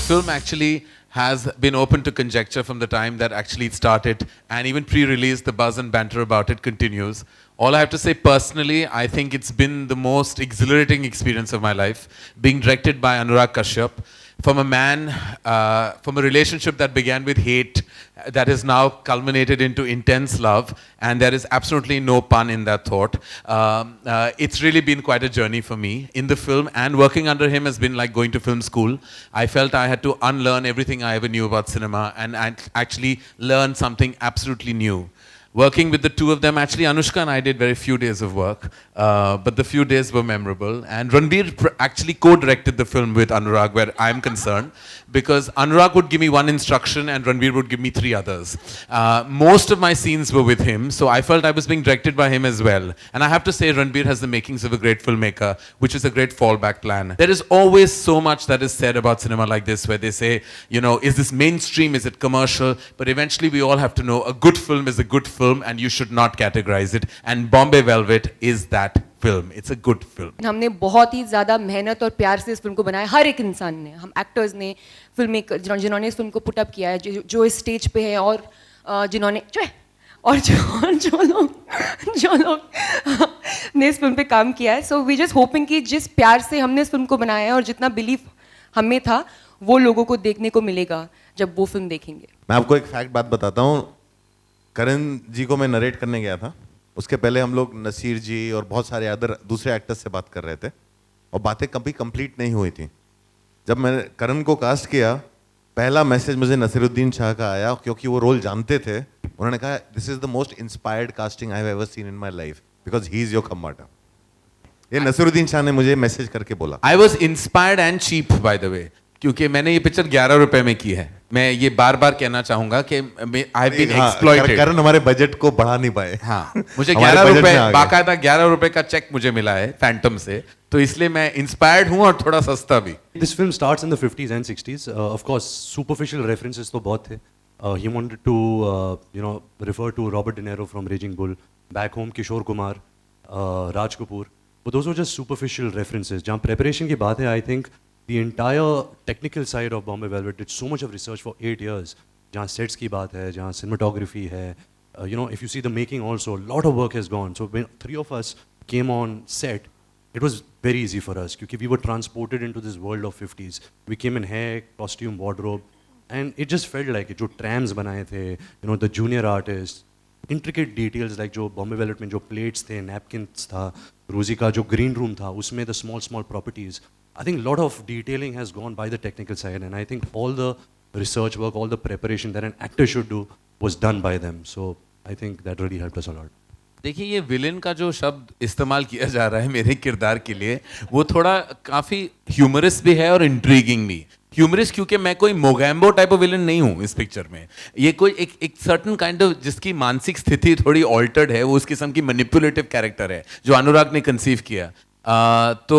film actually has been open to conjecture from the time that actually it started, and even pre-release, the buzz and banter about it continues. All I have to say personally, I think it's been the most exhilarating experience of my life, being directed by Anurag Kashyap, from a man, from a relationship that began with hate, that has now culminated into intense love, and there is absolutely no pun in that thought. It's really been quite a journey for me in the film, and working under him has been like going to film school. I felt I had to unlearn everything I ever knew about cinema and actually learn something absolutely new. Working with the two of them, actually Anushka and I did very few days of work, but the few days were memorable. And Ranbir actually co-directed the film with Anurag, where I'm concerned, because Anurag would give me one instruction and Ranbir would give me three others. Most of my scenes were with him, so I felt I was being directed by him as well. And I have to say, Ranbir has the makings of a great filmmaker, which is a great fallback plan. There is always so much that is said about cinema like this, where they say, you know, is this mainstream, is it commercial? But eventually we all have to know a good film is a good film, and you should not categorize it. And Bombay Velvet is that film. It's a good film. हमने बहुत ही ज़्यादा मेहनत और प्यार से इस film को बनाया, हर एक इंसान ने, हम एक्टर्स ने, फिल्म मेकर जिन्होंने इस फिल्म को पुट अप किया है, जो इस स्टेज पे है, और जिन्होंने जो लोग ने इस फिल्म पे काम किया है. सो वी जस्ट होपिंग कि जिस प्यार से हमने इस फिल्म को बनाया है और जितना बिलीफ हमें था, वो लोगों को देखने को मिलेगा जब वो फिल्म देखेंगे. मैं आपको एक फैक्ट बात बताता हूँ. करण जी को मैं नरेट करने गया था. उसके पहले हम लोग नसीर जी और बहुत सारे अदर दूसरे एक्टर्स से बात कर रहे थे, और बातें कभी कंप्लीट नहीं हुई थी. जब मैंने करण को कास्ट किया, पहला मैसेज मुझे नसीरुद्दीन शाह का आया, क्योंकि वो रोल जानते थे. उन्होंने कहा, this is the most inspired casting I have ever seen in my life, because he is your Khambatta. ये नसीरुद्दीन शाह ने मुझे मैसेज करके बोला. I was inspired and cheap, by the way, क्योंकि मैंने ये पिक्चर 11 रुपए में की है. मैं ये बार बार कहना चाहूंगा कि आई हैव बीन एक्सप्लॉइटेड. करण हमारे बजट को बढ़ा नहीं पाए. हाँ, मुझे 11 रुपए, बाकायदा 11 रुपए का चेक मुझे मिला है फैंटम से, तो इसलिए मैं इंस्पायर्ड हूँ और थोड़ा सस्ता भी. This film starts in the 50s and 60s. Of course, superficial references तो बहुत थे. He wanted to, refer to Robert De Niro from Raging Bull, Back Home, Kishore Kumar, Raj Kapoor. But those were just superficial references. जहाँ preparation की बात है, I think the entire technical side of Bombay Velvet did so much of research for 8 years. जहाँ sets की बात है, जहाँ cinematography है, if you see the making also, a lot of work has gone. So when three of us came on set, it was very easy for us because we were transported into this world of 50s. We came in hair, costume, wardrobe, and it just felt like it. जो trams बनाए थे, the junior artists, intricate details like जो Bombay Velvet में जो plates थे, napkins था, रोजी का जो green room था, उसमें the small properties. I think a lot of detailing has gone by the technical side, and I think all the research work, all the preparation that an actor should do was done by them. So I think that really helped us a lot. देखिए, ये villain का जो शब्द इस्तेमाल किया जा रहा है मेरे किरदार के लिए, वो थोड़ा काफ़ी ह्यूमरस भी है और इंट्रीगिंग भी. ह्यूमरस क्योंकि मैं कोई मोगैम्बो टाइप ऑफ विलेन नहीं हूँ इस पिक्चर में. ये कोई एक सर्टन काइंड ऑफ, जिसकी मानसिक स्थिति थोड़ी ऑल्टर्ड है, वो उस किस्म की मैनिपुलेटिव कैरेक्टर है जो अनुराग ने कंसीव किया. तो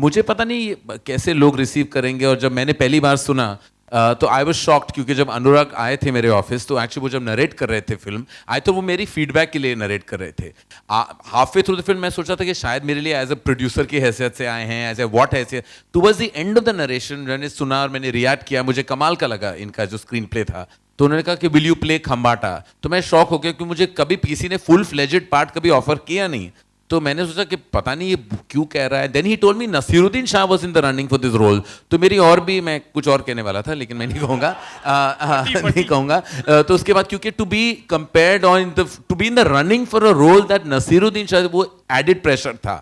मुझे पता नहीं कैसे लोग रिसीव करेंगे, और जब मैंने पहली बार सुना तो आई वाज शॉक्ड, क्योंकि जब अनुराग आए थे मेरे ऑफिस, तो एक्चुअली वो जब नरेट कर रहे थे फिल्म, आए तो वो मेरी फीडबैक के लिए नरेट कर रहे थे. Half way through the film मैं सोचा था कि शायद मेरे लिए एज अ प्रोड्यूसर की हैसियत से आए हैं, एज ए व्हाट हैसियत. Towards the end of the narration मैंने सुना और मैंने रिएक्ट किया, मुझे कमाल का लगा इनका जो स्क्रीन प्ले था. तो उन्होंने कहा कि विल यू प्ले खम्बाटा. तो मैं शॉक हो गया, क्योंकि मुझे कभी किसी ने फुल फ्लेजेड पार्ट कभी ऑफर किया नहीं. तो मैंने सोचा कि पता नहीं ये क्यों कह रहा है. Then he told me Naseeruddin Shah was in the running for this role. तो मेरी और भी, मैं कुछ और कहने वाला था लेकिन मैं नहीं कहूँगा, नहीं कहूँगा. तो उसके बाद, क्योंकि to be compared on to be in the running for a role that Naseeruddin Shah, वो एडिड प्रेशर था.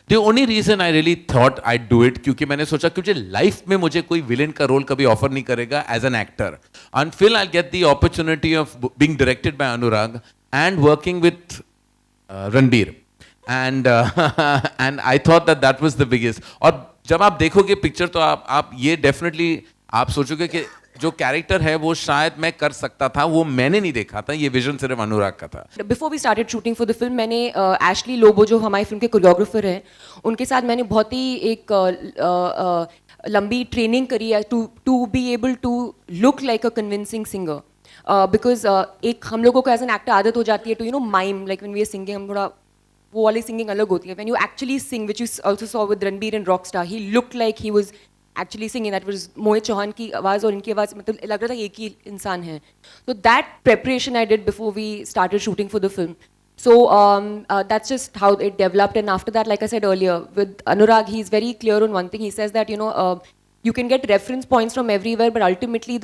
The only reason I really thought I do it, क्योंकि मैंने सोचा कि लाइफ में मुझे कोई विलेन का रोल कभी ऑफर नहीं करेगा as an actor, until I get the opportunity of being directed by Anurag and working with Ranbir. And I thought that was the biggest. और जब आप देखोगे पिक्चर, तो आप ये डेफिनेटली आप सोचोगे कि जो कैरेक्टर है वो शायद मैं कर सकता था, वो मैंने नहीं देखा था, ये विजन सिर्फ अनुराग का था. Before we started shooting for the film, मैंने एशली लोबो, जो हमारी फिल्म के कोरियोग्राफर हैं, उनके साथ मैंने बहुत ही एक लंबी ट्रेनिंग करी है to be able to look like a convincing singer. Because एक हम लोगों को एज एन एक्टर आदत हो जाती है to mime, like when we are singing, हम थोड़ा वो वाली सिंगिंग अलग होती है. When you actually sing, which you also saw with Ranbir and Rockstar, he looked like he was actually singing, that was Mohit Chauhan की आवाज़ और इनकी आवाज़, मतलब लग रहा था एक ही इंसान है. So that preparation I did before we started shooting for the film. So that's just how it developed. And after that, like I said earlier, with Anurag, he's very clear on one thing. He says that, you can get reference points from everywhere, but ultimately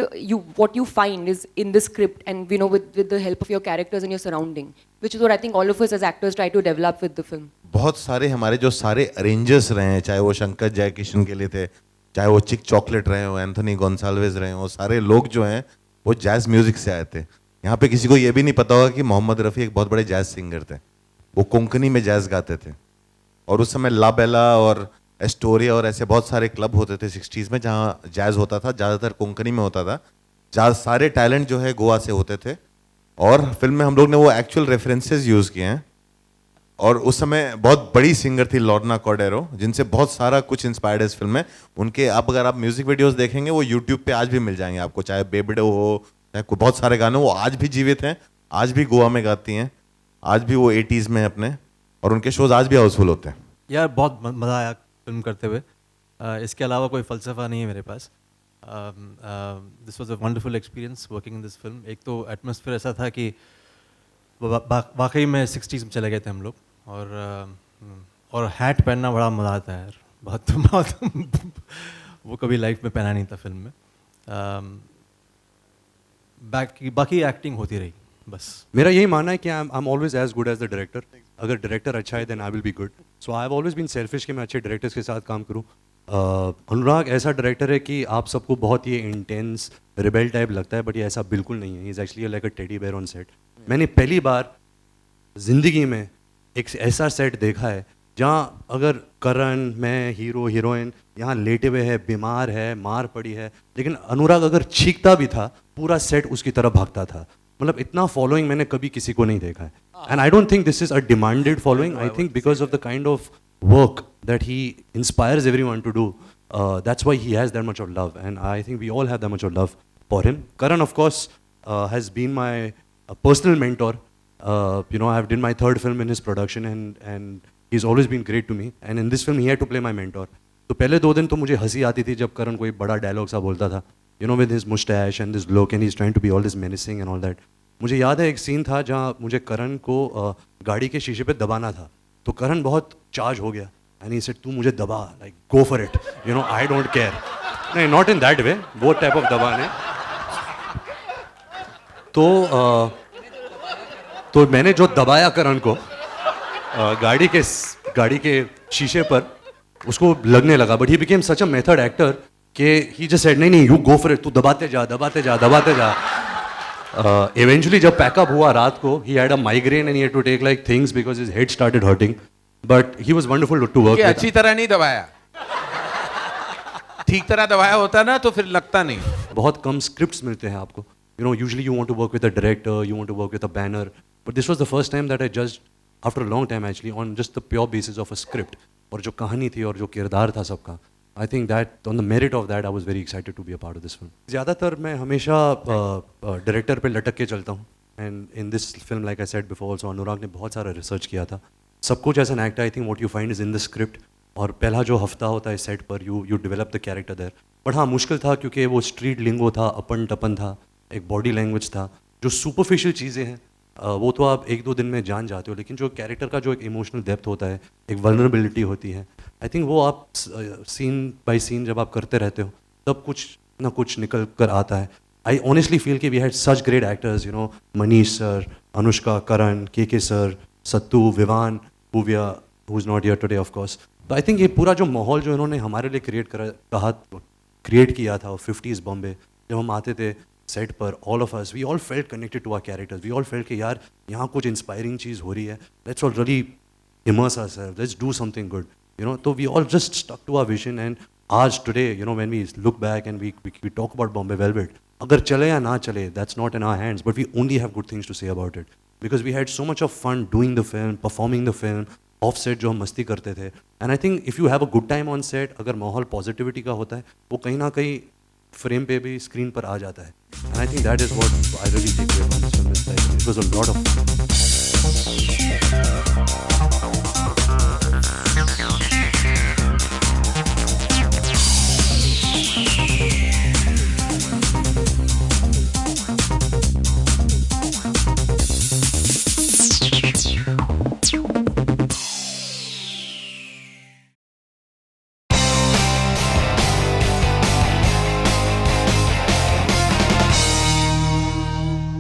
what you find is in the script and, with the help of your characters and your surrounding, which is what I think all of us as actors try to develop with the film. बहुत सारे हमारे जो सारे arrangers रहे हैं, चाहे वो शंकर जयकिशन के लिए थे, चाहे वो चिक चॉकलेट रहे हो, एंथनी गोंसाल्वेज रहे हो, सारे लोग जो हैं वो जैज म्यूजिक से आए थे. यहाँ पे किसी को ये भी नहीं पता होगा कि मोहम्मद रफ़ी एक बहुत बड़े जैज सिंगर थे. वो कोंकणी में जैज गाते थे और उस समय ला बेला और एस्टोरिया और ऐसे बहुत सारे क्लब होते थे 60s में जहाँ जैज होता था, ज़्यादातर कोंकणी में होता था. सारे टैलेंट जो है गोवा से होते थे और फिल्म में हम लोग ने वो एक्चुअल रेफरेंसेस यूज़ किए हैं. और उस समय बहुत बड़ी सिंगर थी लॉर्ना कॉर्डेरो, जिनसे बहुत सारा कुछ इंस्पायर्ड है इस फिल्म में. उनके अगर आप म्यूजिक वीडियोस देखेंगे वो यूट्यूब पे आज भी मिल जाएंगे आपको, चाहे बेबडो हो, चाहे बहुत सारे गाने, वो आज भी जीवित हैं, आज भी गोवा में गाती हैं, आज भी वो 80s में अपने, और उनके शोज आज भी हाउसफुल होते हैं. यार बहुत मज़ा आया फिल्म करते हुए. इसके अलावा कोई फ़लसफ़ा नहीं है मेरे पास. This was a wonderful experience working in this film. एक तो एटमॉस्फेयर ऐसा था कि वाकई में 60s में चले गए थे हम लोग. और हैट पहनना बड़ा मज़ा आता है यार, बहुत वो कभी लाइफ में पहना नहीं था फिल्म में. बाकी एक्टिंग होती रही बस. मेरा यही मानना है कि I am always as good as the director. अगर डायरेक्टर अच्छा है then I will be good. So I have always been selfish कि मैं अच्छे डायरेक्टर्स के साथ काम करूँ. अनुराग ऐसा डायरेक्टर है कि आप सबको बहुत ही इंटेंस रिबेल टाइप लगता है, बट ये ऐसा बिल्कुल नहीं है. He is actually like a teddy bear on set. मैंने पहली बार ज़िंदगी में एक ऐसा सेट देखा है जहाँ अगर करण, मैं, हीरो हीरोइन यहाँ लेटे हुए हैं, बीमार है, मार पड़ी है, लेकिन अनुराग अगर चीखता भी था पूरा सेट उसकी तरफ भागता था. मतलब इतना फॉलोइंग मैंने कभी किसी को नहीं देखा है. And I don't think this is a demanded following. I think because of the kind of work that he inspires everyone to do, that's why he has that much of love, and I think we all have that much of love for him. Karan of course has been my personal mentor. I have did my third film in his production, and he's always been great to me. And in this film, he had to play my mentor. तो पहले 2 दिन तो मुझे हंसी आती थी जब करण कोई बड़ा डायलॉग सा बोलता था, with his mustache and this look, and he's trying to be all this menacing and all that. मुझे याद है एक सीन था जहाँ मुझे करण को गाड़ी के शीशे पे दबाना था. तो करण बहुत चार्ज हो गया, and he said, तू मुझे दबा, like go for it. I don't care. नहीं, not in that way. वो type of दबाने. तो मैंने जो दबाया करण को गाड़ी के शीशे पर, उसको लगने लगा. But he became such a method actor कि ही जस्ट सेड नहीं यू गो फॉर इट, तू दबाते जा. Eventually जब पैकअप हुआ रात को, he had a migraine and he had to take like things because his head started hurting. But he was wonderful to work with. अच्छी तरह नहीं दबाया. ठीक तरह दबाया होता ना तो फिर लगता नहीं. बहुत कम स्क्रिप्ट्स मिलते हैं आपको. Usually you want to work with a director, you want to work with a banner. But this was the first time that I judged, after a long time actually, on just the pure basis of a script. और जो कहानी थी और जो किरदार था सबका. I think that on the merit of that I was very excited to be a part of this film. ज़्यादातर मैं हमेशा डायरेक्टर पे लटक के चलता हूँ. And in this film, like I said before, also अनुराग ने बहुत सारा रिसर्च किया था. सब कुछ as an actor I think what you find is in the script. और पहला जो हफ्ता होता है सेट पर, you develop the character there. But हाँ, मुश्किल था क्योंकि वो स्ट्रीट लिंगो था, अपन टपन था, एक बॉडी लैंग्वेज था. जो सुपरफिशियल चीज़ें हैं वो तो आप 1-2 दिन में जान जाते हो, लेकिन जो कैरेक्टर का जो एक इमोशनल डेप्थ होता है, एक वल्नरेबिलिटी होती है, आई थिंक वो आप सीन बाय सीन जब आप करते रहते हो तब कुछ ना कुछ निकल कर आता है. आई ऑनेस्टली फील कि we had such great actors, Manish sir, Anushka, Karan, K sir, Sattu, Vivaan, पूविया, who is not here today of course. तो आई थिंक ये पूरा जो माहौल जो इन्होंने हमारे लिए क्रिएट किया था 50s बॉम्बे, जब हम आते थे सेट पर, all of us we all felt connected to our characters. We all felt कि यार यहाँ कुछ इंस्पायरिंग चीज़ हो रही है, let's all really immerse ourselves, let's do something good. तो we all just stuck to our vision. And आज today when we look back and we talk about Bombay Velvet, अगर चले या ना चले, that's not in our hands, but we only have good things to say about it, because we had so much of fun doing the film, performing the film, off set जो हम मस्ती करते थे. And I think if you have a good time on set, अगर माहौल positivity का होता है, वो कहीं ना कहीं फ्रेम पे भी, स्क्रीन पर आ जाता है. And I think that is what I really take away from this film. It was a lot of